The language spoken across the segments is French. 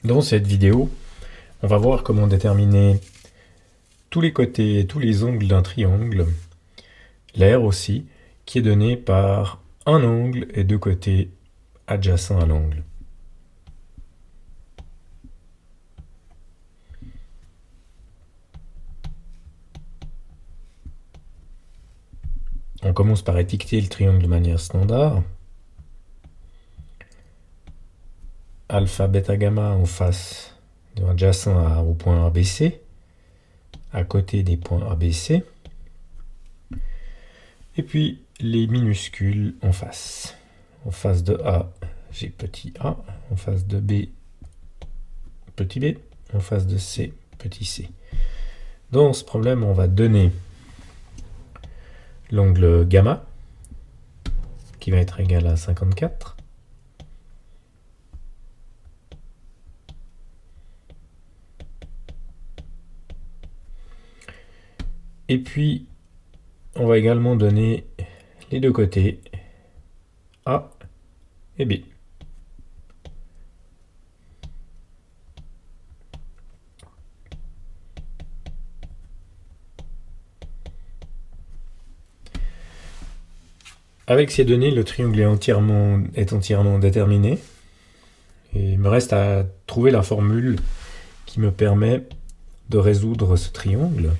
Dans cette vidéo, on va voir comment déterminer tous les côtés et tous les angles d'un triangle, l'aire aussi, qui est donné par un angle et deux côtés adjacents à l'angle. On commence par étiqueter le triangle de manière standard. Alpha, bêta, gamma en face, adjacent au point ABC, à côté des points ABC. Et puis les minuscules en face. En face de A, j'ai petit a. En face de B, petit b. En face de C, petit c. Dans ce problème, on va donner l'angle gamma, qui va être égal à 54. Et puis, on va également donner les deux côtés, A et B. Avec ces données, le triangle est entièrement déterminé. Et il me reste à trouver la formule qui me permet de résoudre ce triangle.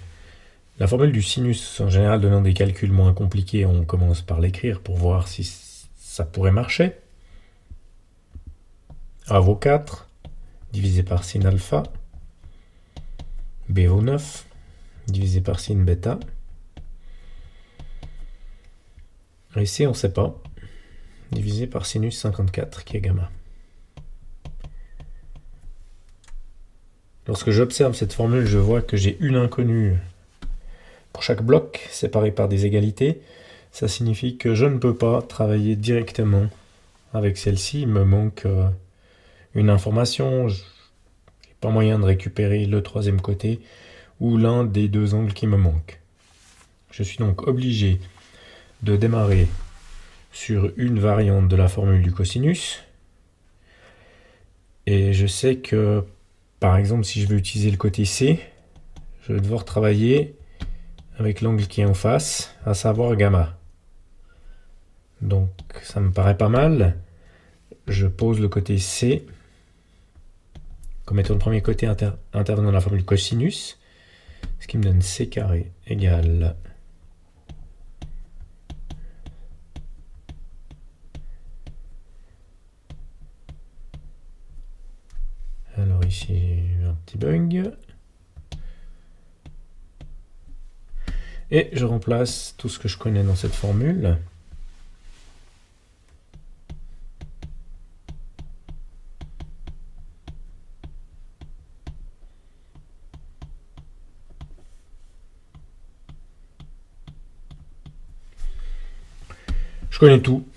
La formule du sinus, en général donnant des calculs moins compliqués, on commence par l'écrire pour voir si ça pourrait marcher. A vaut 4, divisé par sin alpha. B vaut 9, divisé par sin bêta. Et C, on ne sait pas, divisé par sinus 54, qui est gamma. Lorsque j'observe cette formule, je vois que j'ai une inconnue pour chaque bloc, séparé par des égalités. Ça signifie que je ne peux pas travailler directement avec celle-ci. Il me manque une information. Je n'ai pas moyen de récupérer le troisième côté ou l'un des deux angles qui me manquent. Je suis donc obligé de démarrer sur une variante de la formule du cosinus. Et je sais que, par exemple, si je veux utiliser le côté C, je vais devoir travailler avec l'angle qui est en face, à savoir gamma. Donc ça me paraît pas mal. Je pose le côté C comme étant le premier côté intervenant dans la formule cosinus, ce qui me donne C carré égale alors ici j'ai un petit bug. Et je remplace tout ce que je connais dans cette formule. Je connais tout,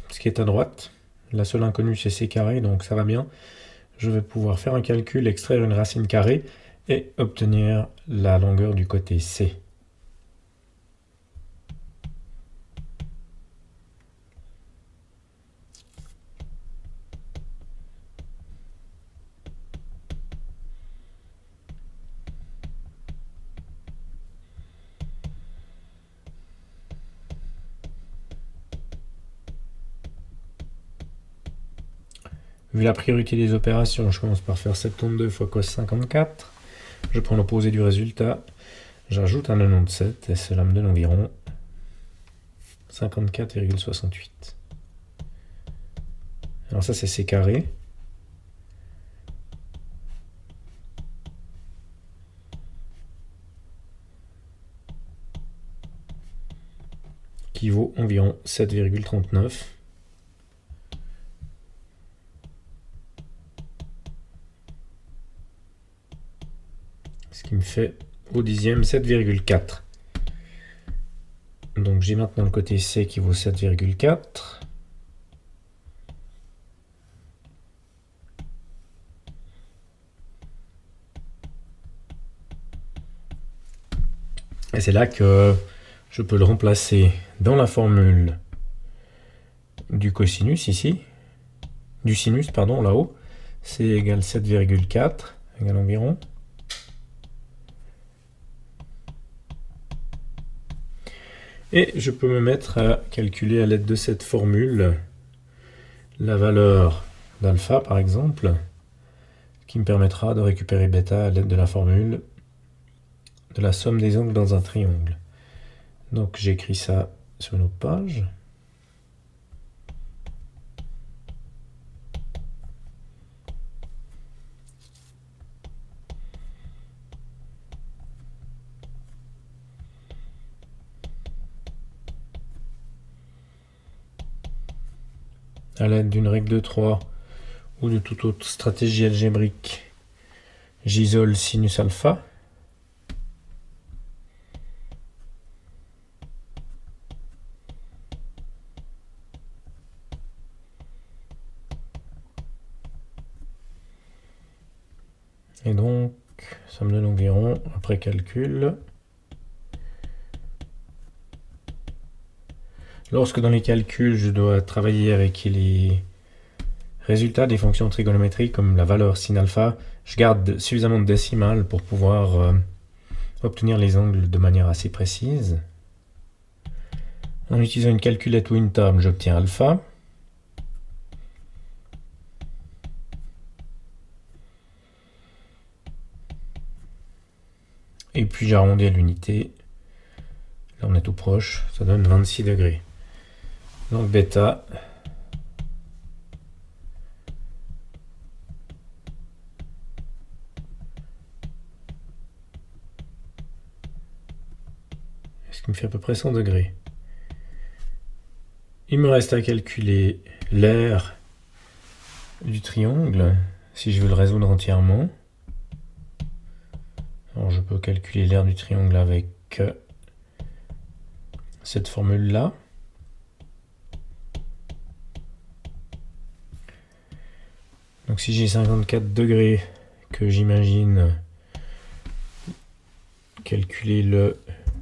ce qui est à droite. La seule inconnue, c'est C carré, donc ça va bien. Je vais pouvoir faire un calcul, extraire une racine carrée et obtenir la longueur du côté C. Vu la priorité des opérations, je commence par faire 72 fois cos 54. Je prends l'opposé du résultat. J'ajoute un 97 et cela me donne environ 54,68. Alors ça c'est C carré. Qui vaut environ 7,39. Ce qui me fait au dixième 7,4. Donc j'ai maintenant le côté C qui vaut 7,4. Et c'est là que je peux le remplacer dans la formule du cosinus ici, du sinus, pardon, là-haut. C égale 7,4 égale environ. Et je peux me mettre à calculer à l'aide de cette formule la valeur d'alpha par exemple, qui me permettra de récupérer bêta à l'aide de la formule de la somme des angles dans un triangle. Donc j'écris ça sur une autre page. À l'aide d'une règle de 3 ou de toute autre stratégie algébrique, j'isole sinus alpha. Et donc, ça me donne environ, après calcul, lorsque dans les calculs, je dois travailler avec les résultats des fonctions trigonométriques, comme la valeur sin alpha, je garde suffisamment de décimales pour pouvoir obtenir les angles de manière assez précise. En utilisant une calculette ou une table, j'obtiens alpha. Et puis j'arrondis à l'unité. Là on est tout proche, ça donne 26 degrés. Donc bêta ce qui me fait à peu près 100 degrés. Il me reste à calculer l'aire du triangle, si je veux le résoudre entièrement. Alors je peux calculer l'aire du triangle avec cette formule-là. Donc si j'ai 54 degrés, que j'imagine calculer le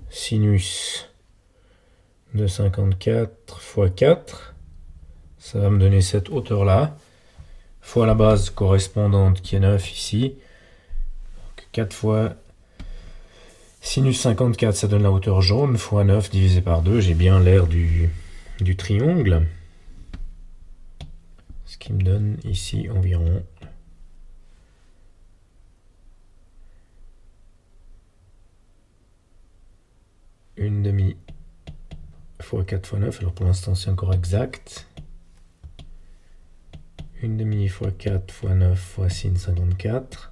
sinus de 54 fois 4, ça va me donner cette hauteur-là, fois la base correspondante qui est 9 ici. Donc 4 fois sinus 54, ça donne la hauteur jaune, fois 9 divisé par 2, j'ai bien l'aire du triangle. Ce qui me donne ici environ une demi fois 4 fois 9, alors pour l'instant c'est encore exact. Une demi fois 4 fois 9 fois sin 54.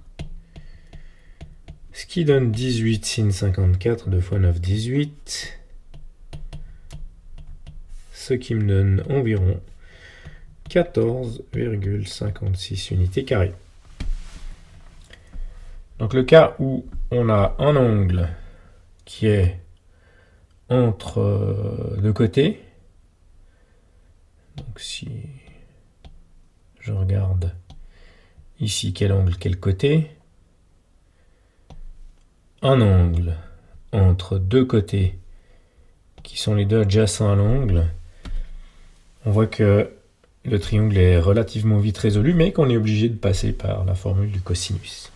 Ce qui donne 18 sin 54, 2 fois 9, 18. Ce qui me donne environ 14,56 unités carrées. Donc le cas où on a un angle qui est entre deux côtés, donc si je regarde ici quel angle, quel côté, un angle entre deux côtés qui sont les deux adjacents à l'angle, on voit que le triangle est relativement vite résolu, mais qu'on est obligé de passer par la formule du cosinus.